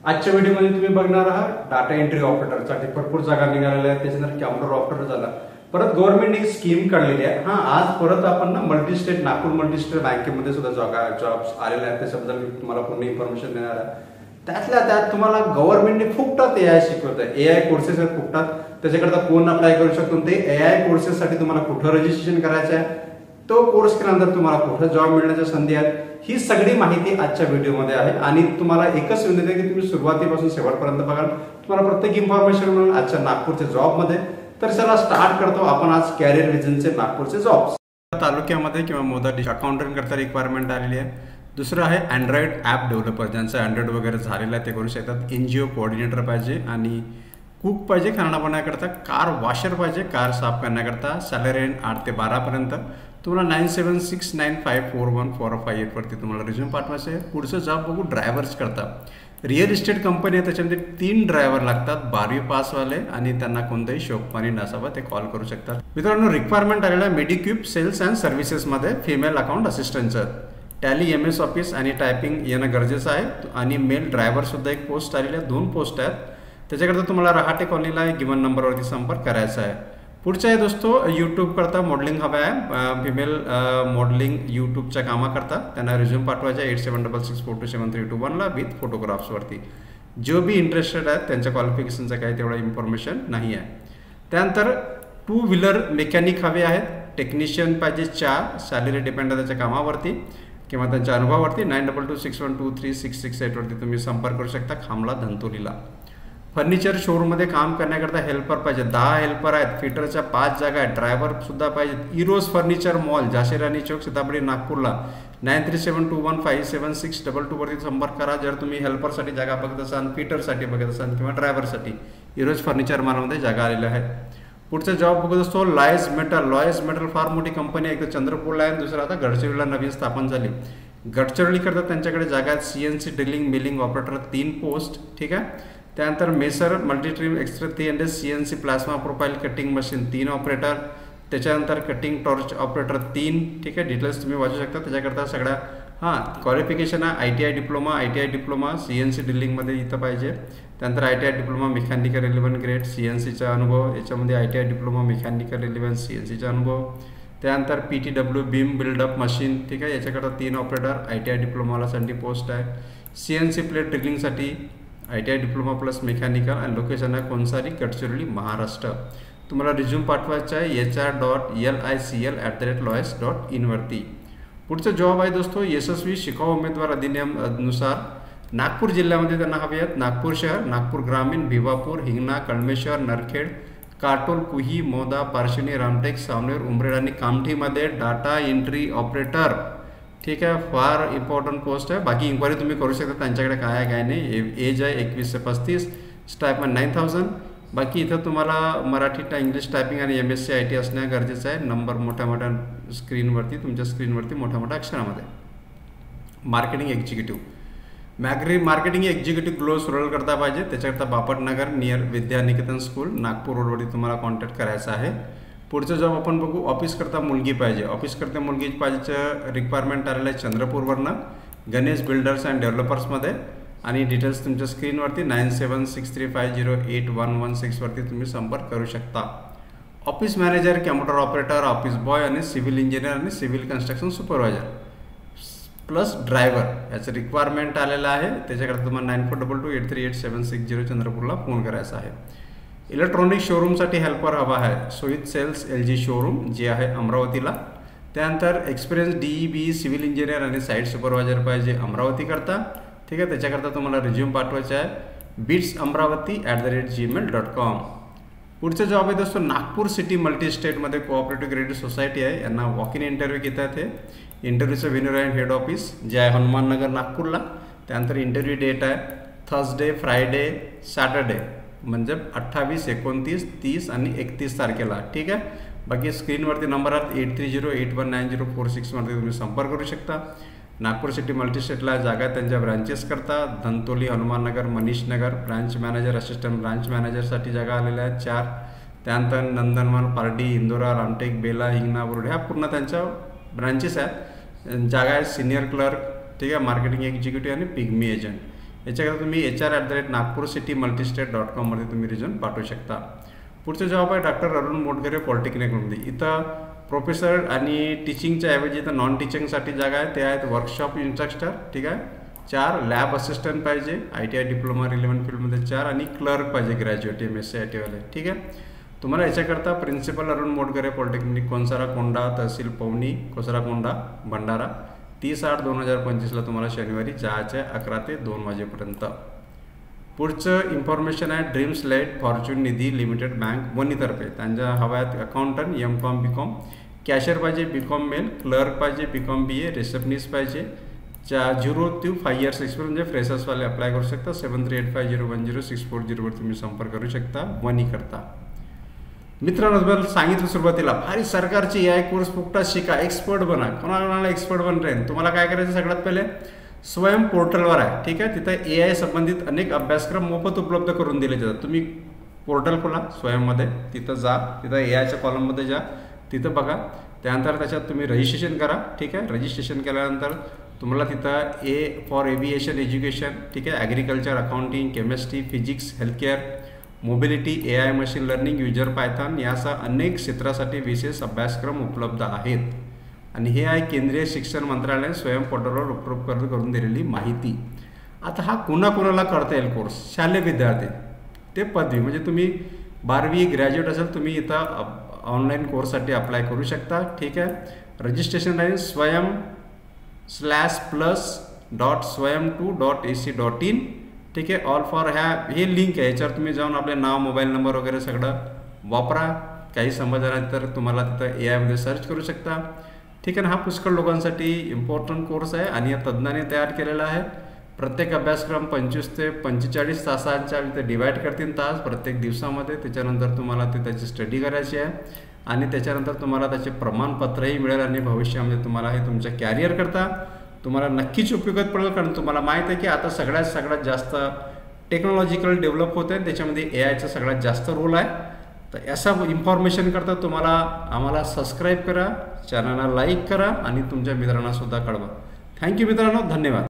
आजच्या व्हिडिओमध्ये तुम्ही बघणार आहात डाटा एंट्री ऑपरेटरसाठी भरपूर जागा निघालेल्या आहेत, त्याच्यानंतर कॉम्प्युटर ऑपरेटर झाला. परत गव्हर्नमेंट एक स्कीम काढलेली आहे. आज परत आपण ना multi state Nagpur multi state बँकेमध्ये सुद्धा जॉब्स आलेले आहेत, त्याच्याबद्दल मी तुम्हाला पूर्ण इन्फॉर्मेशन देणार आहे. त्यातल्या त्यात तुम्हाला गव्हर्नमेंटने फुकटात एआय शिकवत आहे. एआय कोर्सेस आहेत फुकटात, त्याच्याकरता कोण अप्लाय करू शकतो. ते एआय कोर्सेससाठी तुम्हाला कुठं रजिस्ट्रेशन करायचं आहे, तो कोर्स केल्यानंतर तुम्हाला कुठं जॉब मिळण्याच्या संधी आहेत, ही सगळी माहिती आजच्या व्हिडिओमध्ये आहे. आणि तुम्हाला एकच विनंती आहे की तुम्ही सुरुवातीपासून शेवटपर्यंत बघाल, तुम्हाला प्रत्येक इन्फॉर्मेशन मिळेल आजच्या नागपूरच्या जॉबमध्ये. तर चला स्टार्ट करतो आपण आज कॅरियर विजनचे नागपूरचे जॉब्स. तालुक्यामध्ये किंवा मोदा अकाउंटंट करता रिक्वायरमेंट आलेली आहे. दुसरं आहे अँड्रॉइड ॲप डेव्हलपर, ज्यांचं अँड्रॉइड वगैरे झालेलं आहे ते करू शकतात. NGO कोऑर्डिनेटर पाहिजे आणि कुक पाहिजे खाना बनवण्याकरता. कार वॉशर पाहिजे कार साफ करण्याकरता. सॅलरी रेंज 8 ते 12 पर्यंत. तुम्हाला 9769541458 वरती तुम्हाला रिझ्यूम पाठवायचं आहे. पुढचं जॉब बघू ड्रायव्हर्स करता. रिअल इस्टेट कंपनी आहे, त्याच्यामध्ये 3 ड्रायव्हर लागतात, 12वी पासवाले, आणि त्यांना कोणतंही शोकपाणी नसावं, ते कॉल करू शकतात. मित्रांनो, रिक्वायरमेंट आलेला आहे मेडिक्यूब सेल्स अँड सर्व्हिसेसमध्ये फिमेल अकाउंट असिस्टंटचं. टॅली MS ऑफिस आणि टायपिंग येणं गरजेचं आहे. आणि मेल ड्रायव्हर सुद्धा एक पोस्ट आलेली आहे, 2 पोस्ट आहेत. त्याच्याकरता तुम्हाला रहाटे कॉलनीला गिवन नंबरवरती संपर्क करायचा आहे. पुढचं आहे दोस्तो यूट्यूब करता मॉडेलिंग हवं आहे. फिमेल मॉडेलिंग यूट्यूबच्या कामाकरता त्यांना रिझ्यूम पाठवायचा आहे 8766427321ला विथ फोटोग्राफ्सवरती. जो बी इंटरेस्टेड आहेत त्यांच्या क्वालिफिकेशनचं काही तेवढा इन्फॉर्मेशन नाही आहे. त्यानंतर 2 व्हीलर मेकॅनिक हवे आहेत. टेक्निशियन पाहिजे 4. सॅलरी डिपेंड आहे त्याच्या कामावरती किंवा त्यांच्या अनुभवावरती. 9226123668 वरती तुम्ही संपर्क करू शकता. खामला धंतोलीला. फर्निचर शोरूममध्ये काम करण्याकरता हेल्पर पाहिजे. 10 हेल्पर आहेत. फिटरच्या 5 जागा आहेत. ड्रायव्हर सुद्धा पाहिजेत. इरोज फर्निचर मॉल, झाशीराणी चौक, सीताबडी, नागपूरला. 9372157622 वरती संपर्क करा जर तुम्ही हेल्परसाठी जागा बघत असाल, फिटरसाठी बघत असाल किंवा ड्रायव्हरसाठी. इरोज फर्निचर मॉलमध्ये जागा आलेल्या आहेत. पुढचा जॉब बघत असतो लॉयस मेटल. लॉयस मेटल फार मोठी कंपनी आहे. एक तर चंद्रपूरला आहे, दुसरं आता गडचिरोलीला नवीन स्थापन झाली. गडचिरोली करता त्यांच्याकडे जागा आहेत. CNC drilling milling operator 3 post. ठीक आहे. त्यानंतर Messer MultiTherm extra 300 CNC plasma profile cutting machine 3 operator. त्याच्यानंतर कटिंग टॉर्च ऑपरेटर 3. ठीक आहे. डिटेल्स तुम्ही वाचू शकता. त्याच्याकरता सगळ्या क्वालिफिकेशन आहे ITI डिप्लोमा CNC ड्रिलिंगमध्ये इथं पाहिजे. त्यानंतर ITI डिप्लोमा मेकॅनिकल 11 ग्रेड CNCचा अनुभव. याच्यामध्ये ITI डिप्लोमा मेकॅनिकल 11 CNCचा अनुभव. त्यानंतर PTW बीम बिल्डअप मशीन. ठीक आहे. याच्याकरता 3 ऑपरेटर. ITI डिप्लोमासाठी पोस्ट आहे. CNC प्लेट ड्रिलिंगसाठी ITI डिप्लोमा प्लस मेकॅनिकल आणि लोकेशन आहे कोणसारी, गडचिरोली, महाराष्ट्र. तुम्हाला रिझ्यूम पाठवायचा आहे hr.licl@lois.in वरती. पुढचं जॉब आहे दोस्तो यशस्वी शिकाऊ उमेदवार अधिनियम नुसार नागपूर जिल्ह्यामध्ये त्यांना हवे आहेत. नागपूर शहर, नागपूर ग्रामीण, भिवापूर, हिंगणा, कळमेश्वर, नरखेड, काटोल, कुही, मोदा, पारशिवनी, रामटेक, सावनेर, उमरेड आणि कामठीमध्ये डाटा एंट्री ऑपरेटर. ठीक आहे. फार इम्पॉर्टंट पोस्ट आहे. बाकी इन्क्वायरी तुम्ही करू शकता त्यांच्याकडे काय आहे काय नाही. एज आहे 21 ते 35. स्टायपंड 9000. बाकी इथं तुम्हाला मराठी इंग्लिश टायपिंग आणि MSc IT असणं गरजेचं आहे. नंबर मोठ्या मोठ्या स्क्रीनवरती, तुमच्या स्क्रीनवरती मोठ्या मोठ्या अक्षरामध्ये. Marketing executive. Marketing executive gloss roll करता पाहिजे. त्याच्याकरता बापटनगर नियर विद्यानिकेतन स्कूल, नागपूर रोडवरती तुम्हाला कॉन्टॅक्ट करायचा आहे. पुढचं जॉब आपण बघू ऑफिस करता मुलगी पाहिजे. ऑफिस करता मुलगी पाहिजेचं रिक्वायरमेंट आलेलं आहे चंद्रपूरवरनं, गणेश बिल्डर्स अँड डेव्हलपर्समध्ये. आणि डिटेल्स तुमच्या स्क्रीनवरती 9763508116 वरती तुम्ही संपर्क करू शकता. Office manager, computer operator, office boy आणि सिव्हिल इंजिनियर आणि civil construction supervisor plus driver याचं रिक्वायरमेंट आलेलं आहे. त्याच्याकडे तुम्हाला 9422838760 चंद्रपूरला फोन करायचा आहे. इलेक्ट्रॉनिक शोरूमसाठी हेल्पर हवा आहे. सोहित सेल्स LG शोरूम जे आहे अमरावतीला. त्यानंतर एक्सपिरियन्स DEB सिव्हिल इंजिनियर आणि साईट सुपरवायझर पाहिजे अमरावती करता. ठीक आहे. त्याच्याकरता तुम्हाला रिझ्यूम पाठवायचा आहे bitsamravati@gmail.com. पुढचं जॉब आहे दोस्तो नागपूर सिटी मल्टी स्टेटमध्ये कोऑपरेटिव्ह क्रेडिट सोसायटी आहे. यांना वॉक इन इंटरव्ह्यू घेतात. हे इंटरव्ह्यूचं व्हेन्यू आहे हेड ऑफिस जे आहे हनुमाननगर नागपूरला. त्यानंतर इंटरव्ह्यू डेट आहे थर्सडे, फ्रायडे, सॅटर्डे म्हणजे 28, 29, 30 आणि 31 तारखेला. ठीक आहे. बाकी स्क्रीनवरती नंबर आहेत 83081904 वरती तुम्ही संपर्क करू शकता. नागपूर सिटी मल्टीस्टेटला जागा त्यांच्या ब्रांचेस करता. Dhantoli, Hanumannagar, Manishnagar. Branch manager, assistant branch मॅनेजरसाठी जागा आलेल्या आहेत 4. त्यानंतर नंदनवन, पारडी, इंदोरा, रामटेक, बेला, हिंगणा, बुरुड ह्या पूर्ण त्यांच्या ब्रांचेस आहेत. जागा आहे सिनियर क्लर्क. ठीक आहे. मार्केटिंग एक्झिक्युटिव्ह आणि पिग्मी एजंट. याच्याकडे तुम्ही hr@nagpurcitymultistate.com मध्ये तुम्ही रिझ्यूम पाठवू शकता. पुढचं जॉब आहे डॉक्टर अरुण मोटघरे पॉलिटेक्निकमध्ये. इथं प्रोफेसर आणि टीचिंगच्या ऐवजी इथं नॉन टीचिंगसाठी जागा आहे. ते आहेत वर्कशॉप इन्स्ट्रक्टर, ठीक आहे, 4 लॅब असिस्टंट पाहिजे, ITI डिप्लोमा रिलेव्हंट फील्डमध्ये 4 आणि क्लर्क पाहिजे ग्रॅज्युएट MSc ITI वाले, ठीक आहे. तुम्हाला याच्याकरता प्रिन्सिपल अरुण मोटघरे पॉलिटेक्निक कोनसारा-कोंडा, तहसील पवनी, कोसराकोंडा, भंडारा 30/8/2025ला तुम्हाला शनिवारी जायचं आहे 11 ते 2 वाजेपर्यंत. पुढचं इन्फॉर्मेशन आहे ड्रीम्स लाईट फॉर्च्यून निधी लिमिटेड बँक वणीतर्फे. त्यांच्या हव्यात अकाउंटंट MCOM BCOM, कॅशियर पाहिजे BCOM मेल, क्लर्क पाहिजे BCOM BA, रिसेप्शनिस्ट पाहिजे. 0 ते 5 इयर्स एक्सपिरियन्स म्हणजे फ्रेशर्सवाले अप्लाय करू शकता. 7385010640 वर तुम्ही संपर्क करू शकता वणी करता. मित्रांनो सांगितलं सुरुवातीला भारी सरकारची AI कोर्स फुकटात शिका, एक्सपर्ट बना. कोणाला एक्सपर्ट बनता येईल. तुम्हाला काय करायचं सगळ्यात पहिले स्वयं पोर्टलवर आहे, ठीक आहे. तिथं AI संबंधित अनेक अभ्यासक्रम मोफत उपलब्ध करून दिले जातात. तुम्ही पोर्टल खोला स्वयंमध्ये, तिथं जा, तिथं AIच्या कॉलममध्ये जा, तिथं बघा. त्यानंतर त्याच्यात तुम्ही रजिस्ट्रेशन करा, ठीक आहे. रजिस्ट्रेशन केल्यानंतर तुम्हाला तिथं A फॉर एव्हिएशन एज्युकेशन, ठीक आहे, agriculture, accounting, chemistry, physics, healthcare, mobility, AI machine learning, user Python यासह अनेक क्षेत्रासाठी विशेष अभ्यासक्रम उपलब्ध आहेत. आणि हे आहे केंद्रीय शिक्षण मंत्रालयाने स्वयं पोर्टलवर उपलब्ध करून दिलेली माहिती. आता हा कोणाकोणाला करता येईल कोर्स? शालेय विद्यार्थी ते पदवी, म्हणजे तुम्ही 12वी ग्रॅज्युएट असेल तुम्ही इथं ऑनलाईन कोर्ससाठी अप्लाय करू शकता, ठीक आहे. रजिस्ट्रेशन आहे swayam/plus.swayam2.ac.in, ठीक आहे. ऑल फॉर हे लिंक आहे, याच्यावर तुम्ही जाऊन आपले नाव, मोबाईल नंबर वगैरे सगळं वापरा. काही समजणार नाही तर तुम्हाला तिथं AI मध्ये सर्च करू शकता, ठीक आहे ना. हा पुष्कळ लोकांसाठी इम्पॉर्टंट कोर्स आहे आणि या तज्ज्ञाने तयार केलेला आहे. प्रत्येक अभ्यासक्रम 25 ते 45 तासांच्या इथे डिवाईड करतील तास प्रत्येक दिवसामध्ये. त्याच्यानंतर तुम्हाला ते त्याची स्टडी करायची आहे आणि त्याच्यानंतर तुम्हाला त्याचे प्रमाणपत्रही मिळेल आणि भविष्यामध्ये तुम्हाला हे तुमच्या कॅरियर करता तुम्हाला नक्कीच उपयोगात पडेल. कारण तुम्हाला माहीत आहे की आता सगळ्यात जास्त टेक्नॉलॉजिकल डेव्हलप होत आहे, त्याच्यामध्ये AIचा सगळ्यात जास्त रोल आहे. तर असा इन्फॉर्मेशन करता तुम्हाला आम्हाला सबस्क्राईब करा, चॅनलला लाईक करा आणि तुमच्या मित्रांना सुद्धा कळवा. थँक्यू मित्रांनो, धन्यवाद.